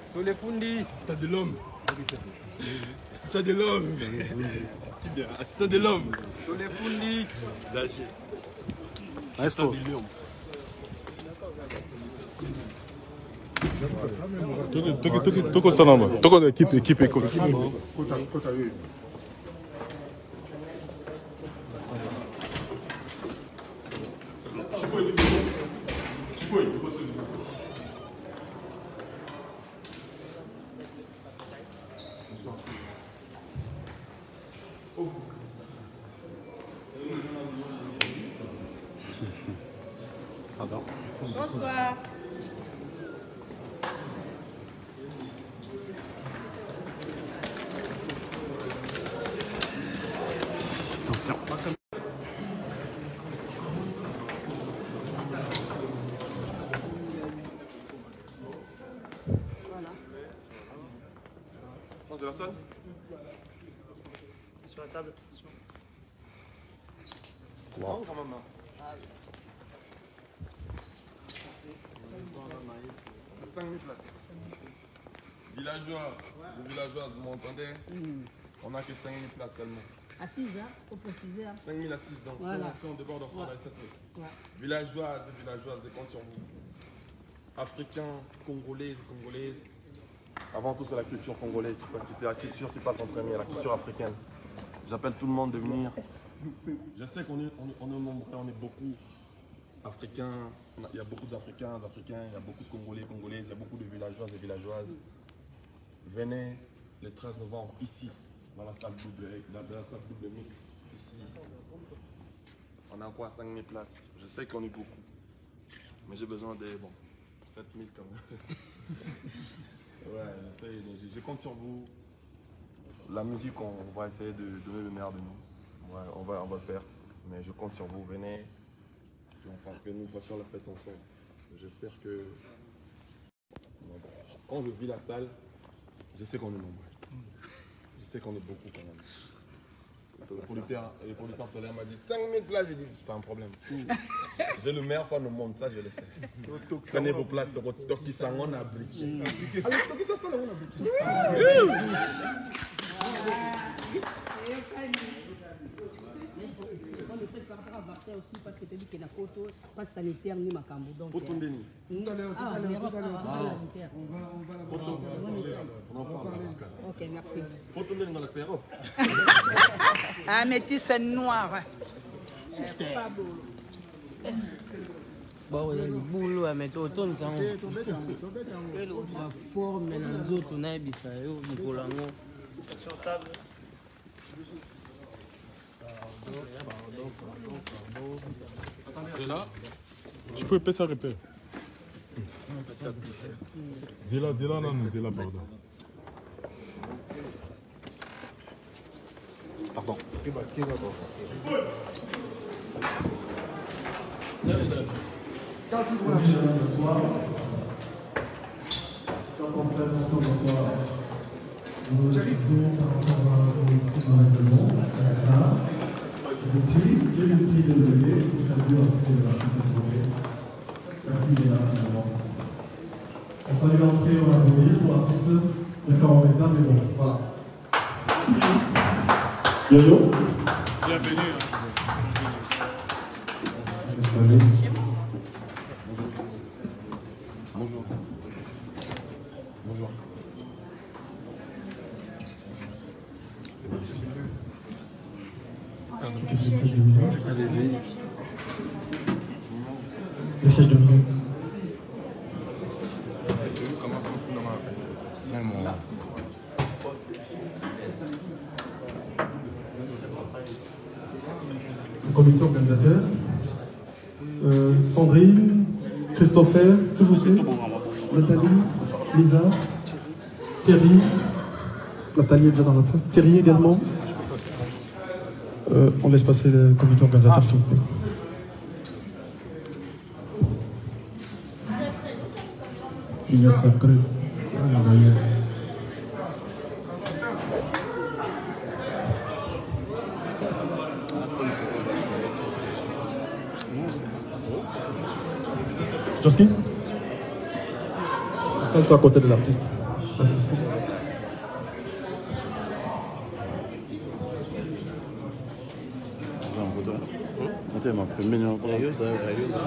Sur les fundis. Stade de l'homme. Stade de l'homme. Stade de l'homme. Sur les fundis. Maestro. Toko salama. Toko équipe école. Bonsoir. De la salle. Sur la table. Wow. Quand même. 5 000 places. Villageois, les villageoises, vous m'entendez? On n'a que 5 000 places seulement. Assises, hein, faut préciser. 5 000 assises, donc Voilà. si on déborde, on sera dans les 7 000. Ouais. Villageoises et villageoises, je compte sur vous. Africains, Congolaises, Congolaises. Avant tout, c'est la culture congolaise. C'est la culture qui passe en premier, la culture africaine. J'appelle tout le monde de venir. Je sais qu'on est nombreux, on est beaucoup africains. Il y a beaucoup d'Africains, il y a beaucoup de Congolais, Congolaises, il y a beaucoup de villageoises et villageoises. Venez le 13 novembre ici, dans la salle double mix. Ici. On a encore 5 000 places. Je sais qu'on est beaucoup. Mais j'ai besoin de 7 000 quand même. Ouais, je compte sur vous. La musique, on va essayer de donner le meilleur de nous. Ouais, on va le faire. Mais je compte sur vous. Venez. Que nous fassions la fête ensemble. J'espère que quand je vis la salle, je sais qu'on est nombreux. Je sais qu'on est beaucoup quand même. Le producteur tout à l'heure m'a dit 5 000 places, j'ai dit c'est pas un problème. J'ai le meilleur fan au monde, ça je le sais. Prenez vos places, Toki Sangon a briqué. Alors Toki Sangon a briqué. Aussi parce que tu dis que la photo passe sanitaire ni macambo donc Photo Ndeni. On en parle. OK, merci. Photo Ndeni dans le faire. Un métis noir. Bon, il y a le boulot, mais tu retournes ça. La forme, les autres, on a bis sur table. C'est là. Tu peux épais ça répète. Zéla, non, Zéla, pardon. Pardon. Bonsoir. Bonsoir. Nous faisons par rapport à vos règlements, le prix de lever, pour saluer l'entrée de l'artiste sénégalais. Merci Léa, finalement. On salue l'entrée, on va venir pour l'artiste de Corometa, mais bon, voilà. Merci. Yo-yo. Bienvenue. C'est installé. Bonjour. Bonjour. Allez-y. Le siège de Mignon. Le comité organisateur. Sandrine, Christopher, s'il vous plaît. Nathalie, Lisa, Thierry. Nathalie est déjà dans la place. Thierry également. On laisse passer le comité organisateur, s'il vous plaît. Il y a sacré. Joski? Installe-toi à côté de l'artiste. Assistant.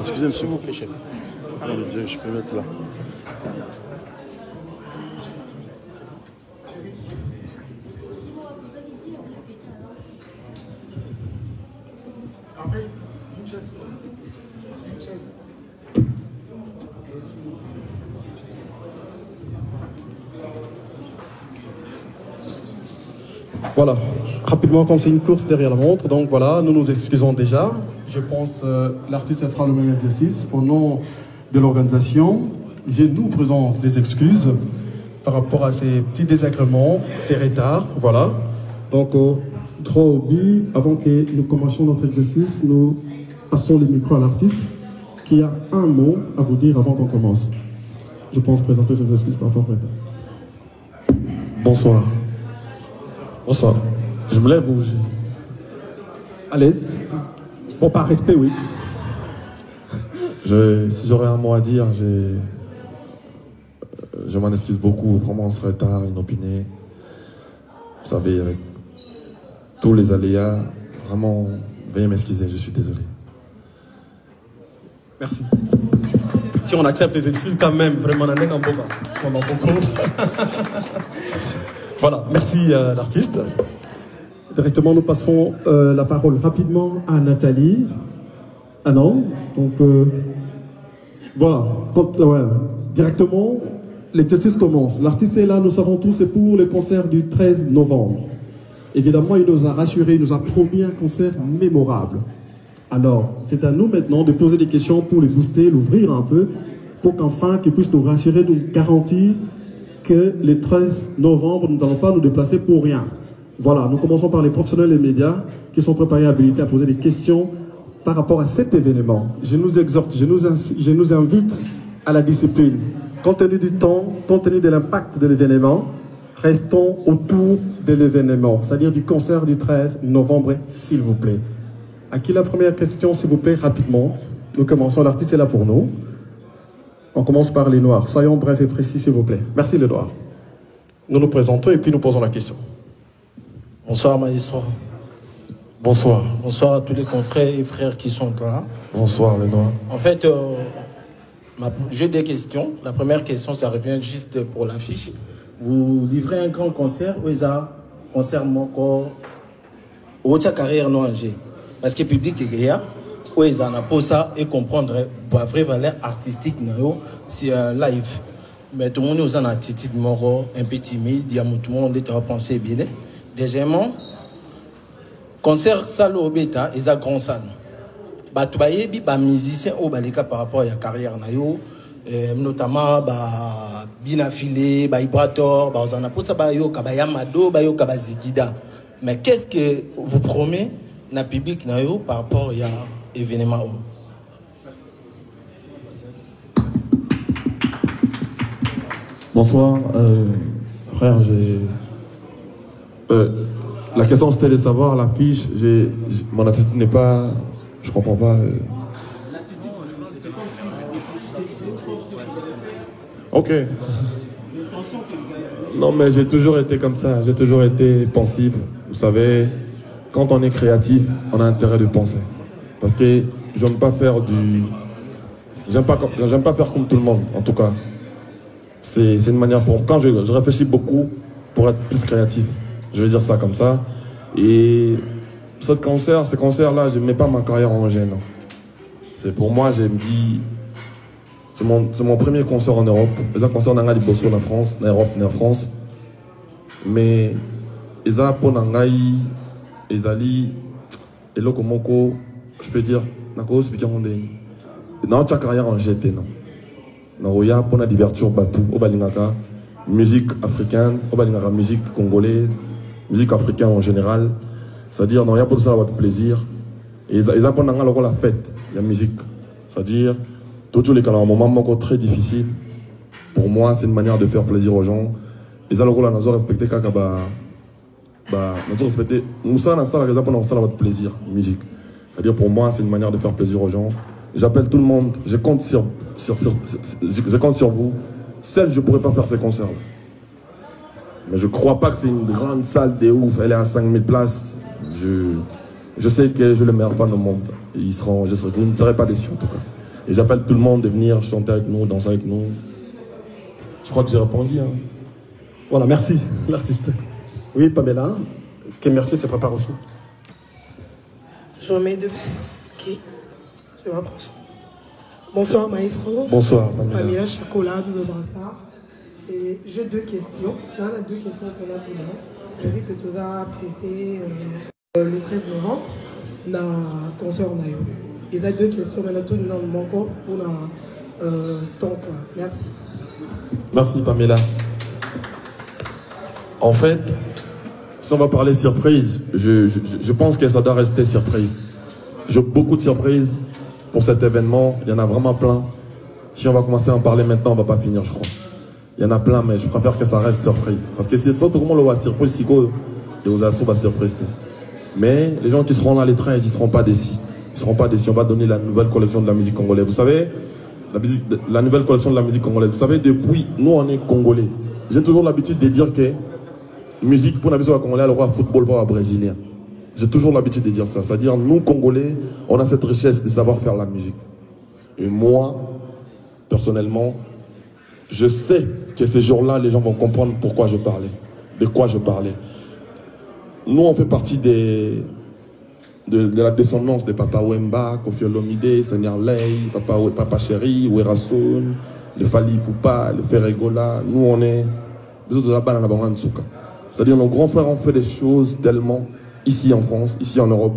Excusez-moi, s'il vous plaît, chef. Je peux mettre là. Voilà, rapidement, comme c'est une course derrière la montre, donc voilà, nous nous excusons déjà. Je pense l'artiste fera le même exercice. Au nom de l'organisation, je nous présente des excuses par rapport à ces petits désagréments, ces retards, voilà. Donc, droit au but, avant que nous commencions notre exercice, nous passons le micro à l'artiste qui a un mot à vous dire avant qu'on commence. Je pense présenter ses excuses par rapport au retard. Bonsoir. Bonsoir. Je me lève ou À l'aise. Bon, par respect, oui. Si j'aurais un mot à dire, je m'en excuse beaucoup. Vraiment, ce retard inopiné. Vous savez, avec tous les aléas, vraiment, veuillez m'excuser, je suis désolé. Merci. Si on accepte les excuses, quand même, vraiment, on en est dans beaucoup. Merci. Voilà, merci l'artiste. Directement, nous passons la parole rapidement à Nathalie. Ah non, donc voilà, directement, l'exercice commence. L'artiste est là, nous savons tous, c'est pour le concert du 13 novembre. Évidemment, il nous a rassuré, il nous a promis un concert mémorable. Alors, c'est à nous maintenant de poser des questions pour le booster, l'ouvrir un peu, pour qu'enfin, qu'il puisse nous rassurer, nous garantir que le 13 novembre, nous n'allons pas nous déplacer pour rien. Voilà, nous commençons par les professionnels des médias qui sont préparés et habilités à poser des questions par rapport à cet événement. Je nous exhorte, je nous invite à la discipline. Compte tenu du temps, compte tenu de l'impact de l'événement, restons autour de l'événement, c'est-à-dire du concert du 13 novembre, s'il vous plaît. À qui la première question, s'il vous plaît, rapidement. Nous commençons, l'artiste est là pour nous. On commence par les noirs. Soyons brefs et précis, s'il vous plaît. Merci, les noirs. Nous nous présentons et puis nous posons la question. Bonsoir, maestro. Bonsoir. Bonsoir à tous les confrères et frères qui sont là. Bonsoir, les noirs. En fait, j'ai des questions. La première question, ça revient juste pour l'affiche. Vous livrez un grand concert, où il y a un concert encore au carrière non Angers. Parce que le public est gaillard. Où ils en pour ça et comprendre la vraie valeur artistique, c'est un live. Mais tout le monde est en attitude un peu timide, tout le monde est à penser bien. Deuxièmement, concert salle au bêta, ils ont grand salle. Tu vois, les musiciens par rapport à la carrière, notamment bien affilé, Ibrator, mais qu'est-ce que vous promet le public par rapport à l'événement? Bonsoir, frère, la question c'était de savoir l'affiche, mon attitude n'est pas, je comprends pas. Ok. Non mais j'ai toujours été comme ça, j'ai toujours été pensif. Vous savez, quand on est créatif, on a intérêt de penser. Parce que j'aime pas faire j'aime pas faire comme tout le monde, en tout cas. C'est une manière pour... Quand je réfléchis beaucoup pour être plus créatif. Je vais dire ça comme ça. Et ce concert-là, je ne mets pas ma carrière en jeu, non. C'est pour moi, je me dis... C'est mon premier concert en Europe. Les concerts en Bosso en France, en Europe, en France. Mais... ils ont pour Nangaï, ils ali, et là comment je peux dire, n'ako expliquer mon dé. Dans ta carrière en GT non. Naroya pour la divertir batou, au balingaka, musique africaine, au balingaka musique congolaise, musique africaine en général. C'est-à-dire Naroya pour ça votre plaisir. Et ils ont pour Nangaï la fête, la musique. C'est-à-dire tous les cas un moment très difficile. Pour moi, c'est une manière de faire plaisir aux gens. Ils ont la respecté kakaba. Nous respecter. Nous sommes dans ça pour notre plaisir, musique. C'est-à-dire pour moi, c'est une manière de faire plaisir aux gens. J'appelle tout le monde. Je compte sur vous seul, je ne pourrais pas faire ces concerts. Mais je ne crois pas que c'est une grande salle de ouf. Elle est à 5000 places. Je sais que je le meilleur fan au monde. Vous ne serez pas déçus en tout cas. Et j'appelle tout le monde de venir chanter avec nous, danser avec nous. Je crois que j'ai répondu. Hein. Voilà, merci, l'artiste. Oui, Pamela, que merci se prépare aussi. Je remets debout. Ok, je m'approche. Bonsoir maestro. Bonsoir Pamela. Pamela Chacola, double brassard. Et j'ai deux questions. Là, les deux questions qu'on a tout le monde. J'ai vu que tu as apprécié le 13 novembre, na concert nayo. Il y a deux questions, mais tout le monde manque pour la temps quoi. Merci. Merci Pamela. En fait, si on va parler surprise, je pense que ça doit rester surprise. J'ai beaucoup de surprises pour cet événement. Il y en a vraiment plein. Si on va commencer à en parler maintenant, on ne va pas finir, je crois. Il y en a plein, mais je préfère que ça reste surprise. Parce que c'est surtout comment on le voit surprise, si quoi, et aux assos va surprise. Mais les gens qui seront là les 13, ils ne seront pas déçus. Ils ne seront pas déçus. On va donner la nouvelle collection de la musique congolaise. Vous savez, la nouvelle collection de la musique congolaise. Vous savez, depuis, nous, on est congolais. J'ai toujours l'habitude de dire que musique, pour la musique congolaise, le roi football, pas brésilien. J'ai toujours l'habitude de dire ça. C'est-à-dire, nous, Congolais, on a cette richesse de savoir faire la musique. Et moi, personnellement, je sais que ces jours-là, les gens vont comprendre pourquoi je parlais, de quoi je parlais. Nous, on fait partie de la descendance de Papa Wemba, Koffi Olomide, Seigneur Lay, Papa Chéri, Werasoun, le Fali Poupa, le Ferregola. Nous, on est des autres là-bas dans la Tsuka. C'est-à-dire, nos grands frères ont fait des choses tellement ici en France, ici en Europe.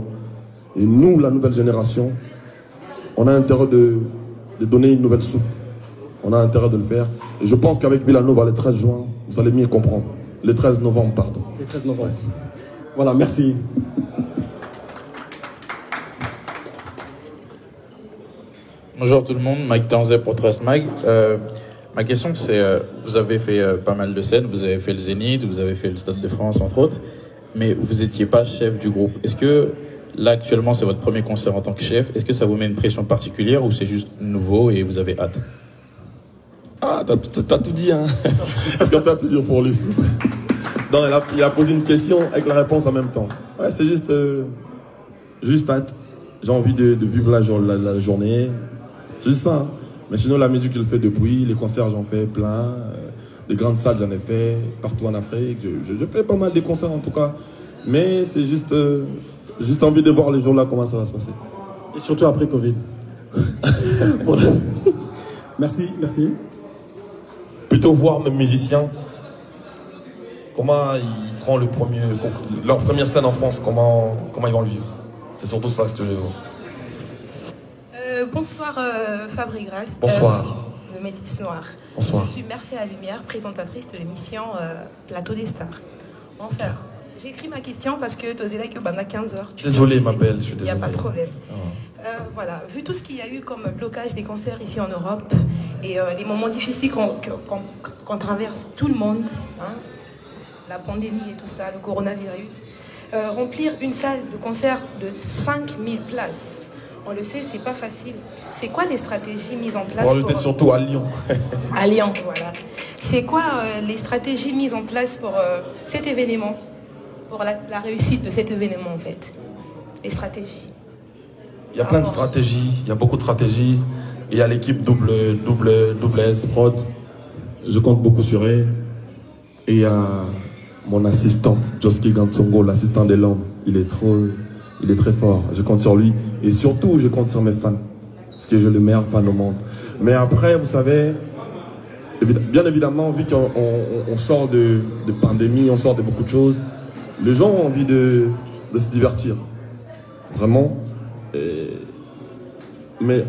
Et nous, la nouvelle génération, on a intérêt de donner une nouvelle souffle. On a intérêt de le faire. Et je pense qu'avec Villanova, le 13 juin, vous allez mieux comprendre. Le 13 novembre, pardon. Le 13 novembre. Voilà, merci. Bonjour tout le monde, Mike Tanzé pour Trust Mag. Ma question c'est, vous avez fait pas mal de scènes, vous avez fait le Zénith, vous avez fait le Stade de France entre autres, mais vous n'étiez pas chef du groupe. Est-ce que là actuellement c'est votre premier concert en tant que chef, est-ce que ça vous met une pression particulière ou c'est juste nouveau et vous avez hâte? Ah, t'as tout dit, hein. Est-ce qu'on peut applaudir pour lui? Non, il a posé une question avec la réponse en même temps. Ouais, c'est juste hâte. J'ai envie de vivre la journée. C'est juste ça. Hein. Mais sinon, la musique, je le fais depuis. Les concerts, j'en fais plein. Des grandes salles, j'en ai fait. Partout en Afrique. Je fais pas mal de concerts, en tout cas. Mais c'est juste envie de voir les jours-là, comment ça va se passer. Et surtout après Covid. Merci, merci. Plutôt voir mes musiciens. Comment ils seront leur première scène en France, comment ils vont le vivre. C'est surtout ça ce que je veux voir. Bonsoir Fabri Grasse. Bonsoir. Le Métis Noir. Bonsoir. Je suis Merci à la Lumière, présentatrice de l'émission Plateau des Stars. Enfin, j'ai écrit ma question parce que tu osais que pendant 15 heures. Désolé ma belle, je suis désolé. Il n'y a pas de problème. Voilà, vu tout ce qu'il y a eu comme blocage des concerts ici en Europe et les moments difficiles qu'on traverse tout le monde, hein, la pandémie et tout ça, le coronavirus, remplir une salle de concert de 5000 places, on le sait, c'est pas facile. C'est quoi les stratégies mises en place? On était surtout à Lyon. À Lyon, voilà. C'est quoi les stratégies mises en place pour cet événement, pour la réussite de cet événement en fait? Les stratégies. Il y a plein de stratégies, il y a beaucoup de stratégies. Et il y a l'équipe double S Prod. Je compte beaucoup sur elle. Et il y a mon assistant, Joski Gansongo, l'assistant de l'homme. Il est très fort. Je compte sur lui. Et surtout, je compte sur mes fans. Parce que j'ai le meilleur fan au monde. Mais après, vous savez, bien évidemment, vu qu'on sort de pandémie, on sort de beaucoup de choses, les gens ont envie de se divertir. Vraiment. Mais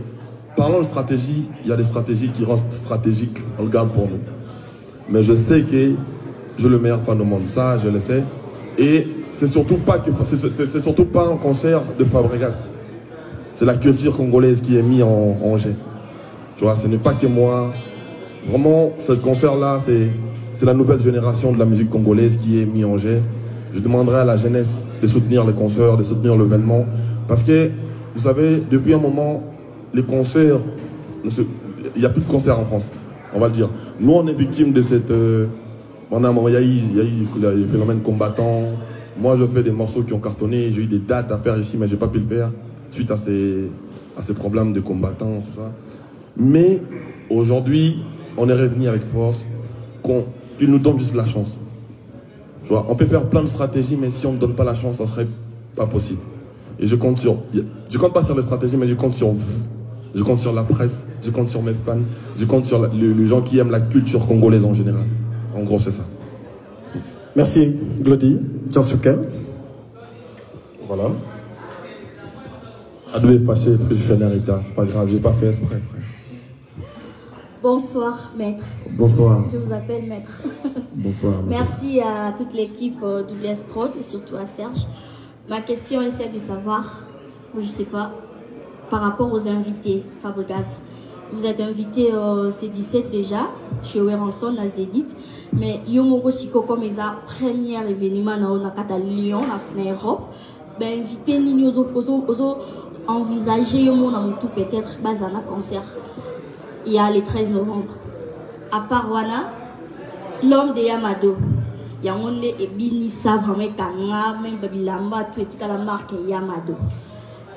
parlons de stratégie, il y a des stratégies qui restent stratégiques, on le garde pour nous. Mais je sais que j'ai le meilleur fan au monde, ça je le sais. Et c'est surtout pas un concert de Fabregas. C'est la culture congolaise qui est mise en jeu. Tu vois, ce n'est pas que moi. Vraiment, ce concert-là, c'est la nouvelle génération de la musique congolaise qui est mise en jeu. Je demanderai à la jeunesse de soutenir les concerts, de soutenir l'événement. Parce que, vous savez, depuis un moment, les concerts, il n'y a plus de concerts en France. on va le dire. Nous, on est victime de cette... il y a eu les phénomènes combattants. Moi, je fais des morceaux qui ont cartonné. J'ai eu des dates à faire ici, mais je n'ai pas pu le faire suite à ces problèmes de combattants, tout ça. Mais aujourd'hui, on est revenu avec force qu'il nous donne juste la chance. Tu vois, on peut faire plein de stratégies, mais si on ne donne pas la chance, ça ne serait pas possible. Et je compte pas sur les stratégies, mais je compte sur vous. Je compte sur la presse, je compte sur mes fans, je compte sur les gens qui aiment la culture congolaise en général. En gros, c'est ça. Merci, Glody. Tiansuke. Voilà. Elle devait fâcher parce que je fais un héritage. C'est pas grave, j'ai pas fait exprès, frère. Bonsoir, maître. Bonsoir. Je vous appelle maître. Bonsoir. Merci à toute l'équipe WS Prod et surtout à Serge. Ma question est celle de savoir, je sais pas, par rapport aux invités, Fabregas. Vous êtes invité au C17 déjà, chez Weranson, à Zénith. Mais Yomoro Siko, comme ils ont premier événement dans Lyon, en Europe, ben invité Nini aux envisager tout peut-être un concert. Il y a le 13 novembre. À part Wana, l'homme de Yamado. Il y a un et Bini Savre, même Babilamba, tout est à la marque Yamado.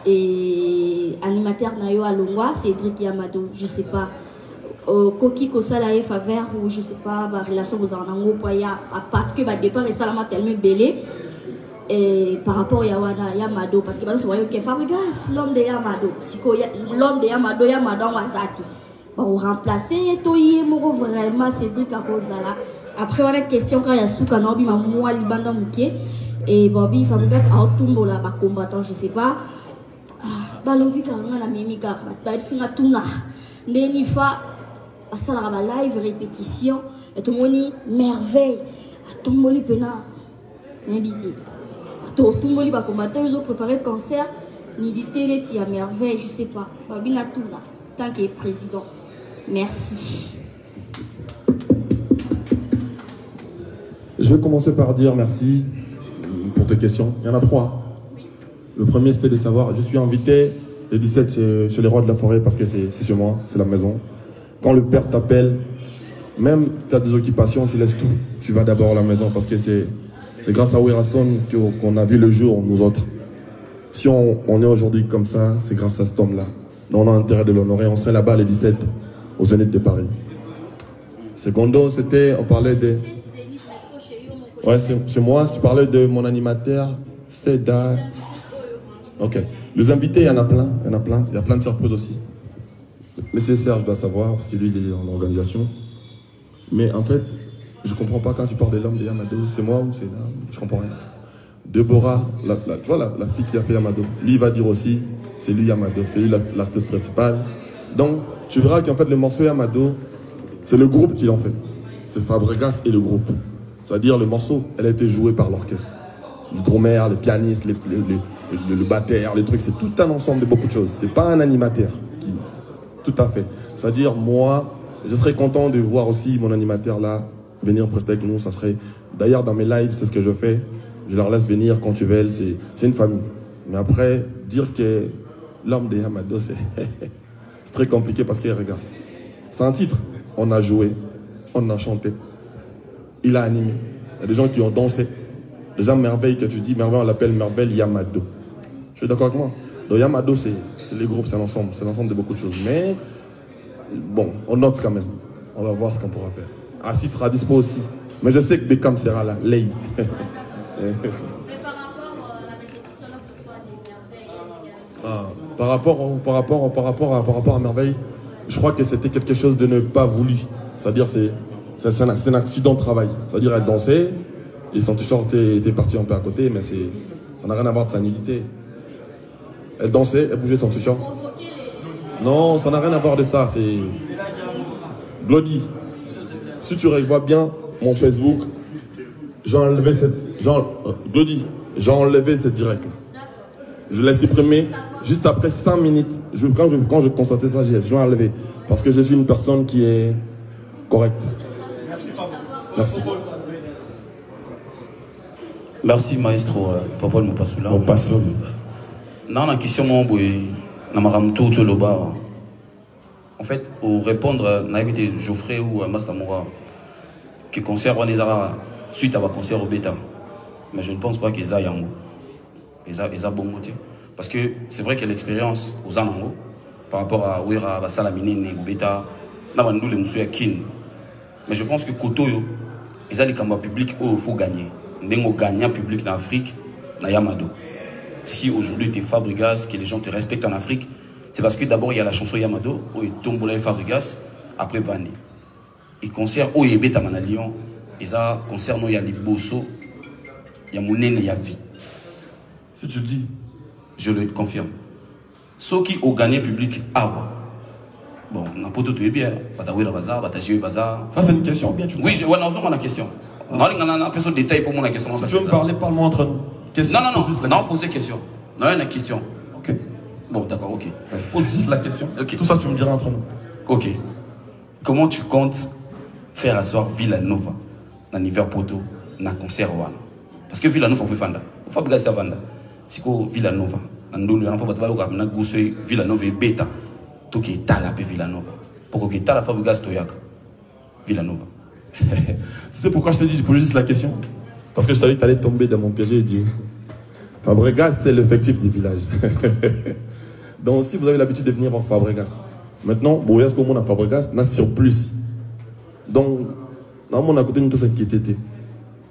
Et animateur Nayo Alongwa, Cédric Yamado, je sais pas. Koki Kosala et faveur, ou je sais pas, la relation vous en a parce que le départ est salement tellement belé. Et par rapport à Yamado, parce que vous voyez que Fabregas, l'homme de Yamado, l'homme de Yamado, Yamado Wazati. Bon, remplacer, vraiment Cédric Akozala. Après, on a une question quand il y a Souka Nobi, moi, Libanda Mouké. Et Bobby Fabregas a tout là, combattant, je sais pas. Balobi Karuna, la Mimika, la Singa Tuna. L'Enifa, à ça, la live, répétition. Et tout le monde, merveille. Tout le monde, pena. N'habité. Tout le monde, combattant, ils ont préparé le concert. Ni dit, il y a merveille, je sais pas. Bobby Natuna, tant qu'il est président. Merci. Je vais commencer par dire merci pour tes questions. Il y en a 3. Le premier, c'était de savoir, je suis invité le 17 chez les Rois de la Forêt parce que c'est chez moi, c'est la maison. Quand le père t'appelle, même tu as des occupations, tu laisses tout. Tu vas d'abord à la maison parce que c'est grâce à Weranson qu'on a vu le jour, nous autres. Si on est aujourd'hui comme ça, c'est grâce à cet homme-là. On a intérêt de l'honorer. On serait là-bas le 17 au Zénith de Paris. Secondo, on parlait de... Ouais, chez moi, tu parlais de mon animateur, Seda. Ok. Les invités, il y en a plein, il y a plein de surprises aussi. Monsieur Serge doit savoir, parce que lui, il est en organisation. Mais en fait, je comprends pas quand tu parles de l'homme de Yamado, c'est moi ou c'est là, je comprends rien. Deborah, tu vois la fille qui a fait Yamado, lui, il va dire aussi, c'est lui Yamado, c'est lui l'artiste principal. Donc, tu verras qu'en fait, le morceau Yamado, c'est le groupe qui l'en fait. C'est Fabregas et le groupe. C'est-à-dire, le morceau, elle a été jouée par l'orchestre. Le drummer, les pianistes, le batteur, les trucs, c'est tout un ensemble de beaucoup de choses. C'est pas un animateur qui... Tout à fait. C'est-à-dire, moi, je serais content de voir aussi mon animateur là, venir prester avec nous. Ça serait... D'ailleurs, dans mes lives, c'est ce que je fais. Je leur laisse venir quand tu veux. C'est une famille. Mais après, dire que l'homme de Yamado, c'est très compliqué parce que, regarde, c'est un titre. On a joué, on a chanté. Il a animé. Il y a des gens qui ont dansé. Les gens merveillent que tu dis, merveille, on l'appelle merveille Yamado. Je suis d'accord avec moi. Donc Yamado, c'est les groupes, c'est l'ensemble de beaucoup de choses. Mais, bon, on note quand même. On va voir ce qu'on pourra faire. Assis sera dispo aussi. Mais je sais que Beckham sera là, Lei. Mais par rapport à la répétition, là, pourquoi les merveilles Par rapport à merveille, je crois que c'était quelque chose de ne pas voulu. C'est-à-dire, c'est un accident de travail. C'est-à-dire, elle dansait, et son t-shirt était parti un peu à côté, mais ça n'a rien à voir de sa nudité. Elle dansait, elle bougeait son t-shirt. Non, ça n'a rien à voir de ça. C'est Glody. Si tu revois bien mon Facebook, j'ai enlevé Glody, j'ai enlevé cette direct. Je l'ai supprimé juste après 5 minutes. Quand je constatais ça, j'ai enlevé. Parce que je suis une personne qui est correcte. Merci. Merci maestro Papa Mopasula. Mopasula. Non, la question mon boy, na maram tout le bas. En En fait, au répondre à Geoffrey ou à Mastamora, que concert on est suite à un concert au bêta. Mais je ne pense pas qu'ils aient yango. Ils ont bon motif. Parce que c'est vrai que l'expérience aux Amango, par rapport à Ouira, à Salamine, au bêta, n'a pas nous les moussous à Kin. Mais je pense que Kotoyo, ils ont des combats publics où il faut gagner. Nous gagnons public en Afrique, dans Yamado. Si aujourd'hui tu es Fabregas, que les gens te respectent en Afrique, c'est parce que d'abord il y a la chanson Yamado, où il tombe là Fabregas, après Vandi. Et concert où il y a Beta Manalion, et ça concert où il y a les Bosso, il y a Mounene, il y a vie. Si tu le dis, je le confirme. Ceux qui ont gagné public, bon, on a pas tout bien, ça c'est une question bien tu. Oui, on a la question. On a un peu de détails pour moi la question. Si tu veux me parler, parle-moi entre nous. Non, posez question. Non, il y a une question. Ok. Bon, d'accord, ok. Pose juste la question. Okay. Tout ça, tu me diras entre nous. Ok. Comment tu comptes faire asseoir Villanova dans l'hiver poto, dans le concert Wana? Parce que Villanova, il faut faire. Il faut faire Vanda. Si que Villanova, Villanova est bêta. Tout qui est talapé Villanova. Pour que tu aies la Fabregas Toyaka. Villanova. Tu sais pourquoi je te dis, pose juste la question? Parce que je savais que tu allais tomber dans mon piège et dire Fabregas, c'est l'effectif du village. Donc, si vous avez l'habitude de venir voir Fabregas, maintenant, bon, est-ce qu'on a Fabregas, on a surplus. Donc, dans mon à côté de tout ce qui était,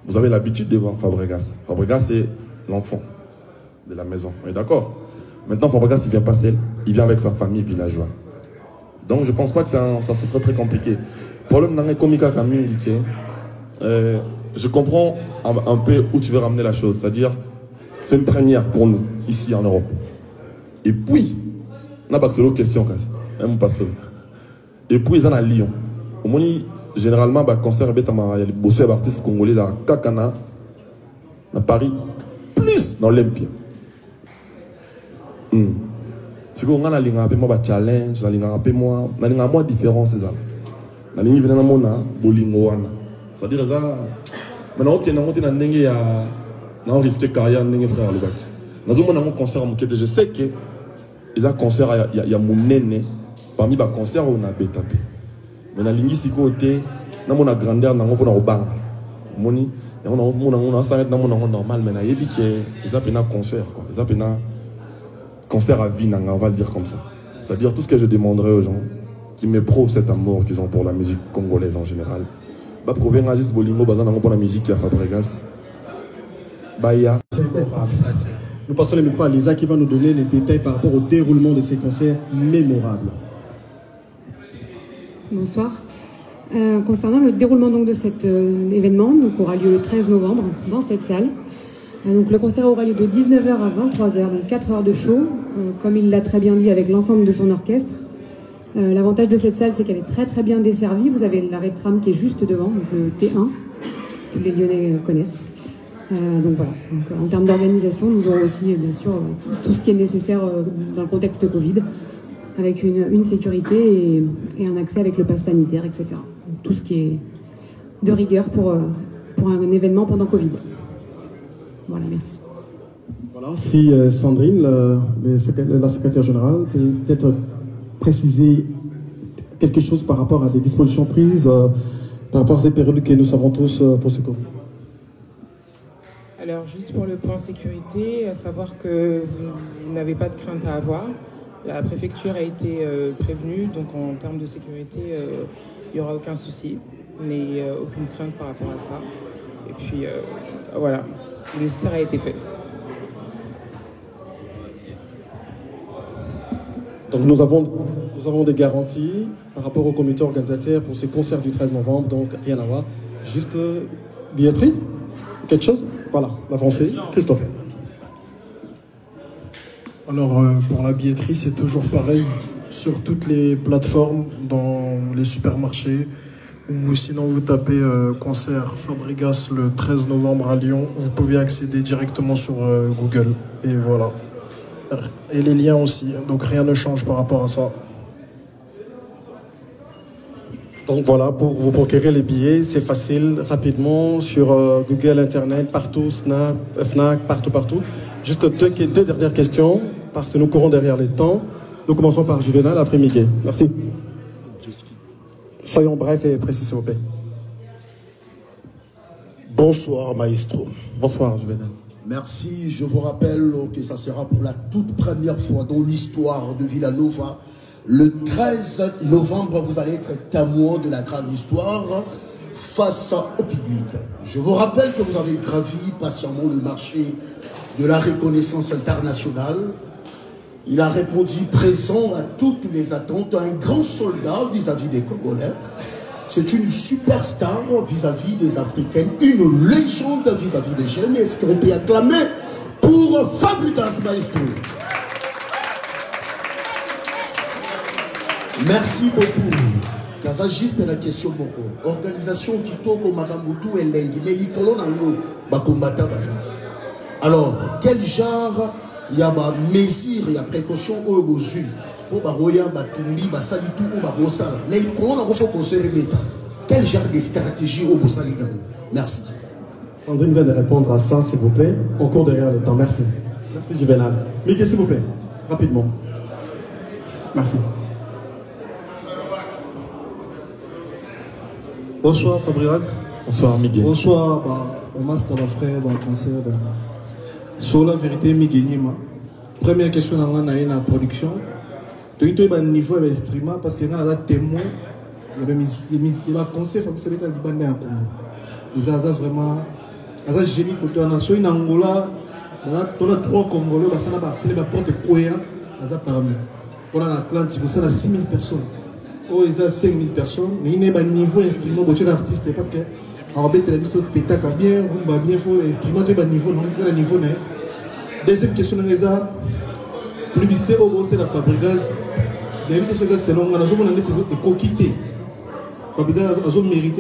vous avez l'habitude de voir Fabregas. Fabregas, c'est l'enfant de la maison. On est d'accord? Maintenant, Fabregas, il vient pas seul, il vient avec sa famille villageoise. Donc, je pense pas que ça serait très compliqué. Le problème dans les comiques à indiqué, je comprends un peu où tu veux ramener la chose. C'est-à-dire, c'est une première pour nous, ici en Europe. Et puis, on n'a pas que c'est l'autre question, même pas seul. Et puis, ils sont à Lyon. Au moins, généralement, le concert il y a les bosseurs artistes congolais à Kakana, à Paris, plus dans l'Olympia. Si vous avez un challenge, vous avez une différence. C'est-à-dire que maintenant, il y a un risque de carrière, frère. Je sais que il y a un concert, il y a mon aîné, parmi les concerts, on a BTP. Mais dans la ligne, il y a une grandeur, on a un banc. On a normal, mais il y a un concert. Il y a un concert à vie, on va le dire comme ça. C'est-à-dire tout ce que je demanderais aux gens qui m'éprouvent cet amour qu'ils ont pour la musique congolaise en général. Bah, prouver un agis bolingo, bah, pour la musique qui a Fabregas. Baya. Nous passons le micro à Lisa qui va nous donner les détails par rapport au déroulement de ces concerts mémorables. Bonsoir. Concernant le déroulement donc, de cet événement, donc aura lieu le 13 novembre dans cette salle. Donc le concert aura lieu de 19h à 23h, donc 4 heures de show, comme il l'a très bien dit avec l'ensemble de son orchestre. L'avantage de cette salle, c'est qu'elle est très très bien desservie. Vous avez l'arrêt de tram qui est juste devant, donc le T1, que les Lyonnais connaissent. Donc voilà, donc, en termes d'organisation, nous aurons aussi bien sûr tout ce qui est nécessaire dans le contexte Covid, avec une sécurité et un accès avec le pass sanitaire, etc. Donc, tout ce qui est de rigueur pour un événement pendant Covid. Voilà, merci. Voilà, si Sandrine, la secrétaire générale, peut peut-être préciser quelque chose par rapport à des dispositions prises, par rapport à ces périodes que nous savons tous pour ce Covid. Alors, juste pour le point sécurité, à savoir que vous n'avez pas de crainte à avoir. La préfecture a été prévenue, donc en termes de sécurité, il n'y aura aucun souci, mais aucune crainte par rapport à ça. Et puis, voilà, le nécessaire a été fait. Donc nous avons des garanties par rapport au comité organisateur pour ces concerts du 13 novembre, donc rien à voir. Juste billetterie? Quelque chose? Voilà, l'avancée. Christophe. Alors, pour la billetterie, c'est toujours pareil. Sur toutes les plateformes, dans les supermarchés, ou sinon vous tapez concert Fabregas le 13 novembre à Lyon, vous pouvez accéder directement sur Google. Et voilà. Et les liens aussi, donc rien ne change par rapport à ça. Donc voilà, pour vous procurer les billets, c'est facile, rapidement, sur Google, Internet, partout, Snap, Fnac, partout. Juste deux dernières questions, parce que nous courons derrière les temps. Nous commençons par Juvenal, après Mickey. Merci. Soyons brefs et précis, s'il vous plaît. Bonsoir, maestro. Bonsoir, Juvenal. Merci. Je vous rappelle que ça sera pour la toute première fois dans l'histoire de Villanova. Le 13 novembre, vous allez être témoin de la grande histoire face au public. Je vous rappelle que vous avez gravi patiemment le marché de la reconnaissance internationale. Il a répondu présent à toutes les attentes, un grand soldat vis-à-vis des Congolais. C'est une superstar vis-à-vis des Africains, une légende vis-à-vis des jeunes. Est-ce qu'on peut acclamer pour Fabregas Maestro? Merci beaucoup. Kaza juste la question beaucoup. Organisation Kitoko Makambutu et Lengi, mais les colons bakombata baza. Alors, quel genre il y a des mesures, il y a précautions au bosu pour baroya batumbi basali tout au barosa. Mais les colons ont fait conserver bêta. Quel genre de stratégie au bosali? Merci. Sandrine vient de répondre à ça, s'il vous plaît. On court derrière le temps. Merci. Merci, Juvenal. Miguel, s'il vous plaît. Rapidement. Merci. Bonsoir Fabregas. Bonsoir Miguel. Bonsoir au master la frère concert. Sur la vérité Miguel. Première question dans la production. Tu as un niveau d'instrument parce que quand on a témoin, il y a un concert Fabrice Beta Libanais en Congo. Ils ont vraiment un génie côté en nation en Angola. On a 3 Congolais, on a appelé la porte Koya, on a parmi. On a Atlantique, on a 6 000 personnes. Oh, ils ont 5 000 personnes, mais il y a un niveau d'instrument pour les artistes parce que en fait, c'est un spectacle bien, rumba bien, faut l'instrument de bas niveau, non, il y a un niveau. Deuxième question, publicité au c'est la Fabregas. Il y a une question, c'est long, on a besoin de coquiller. Fabregas a mérité.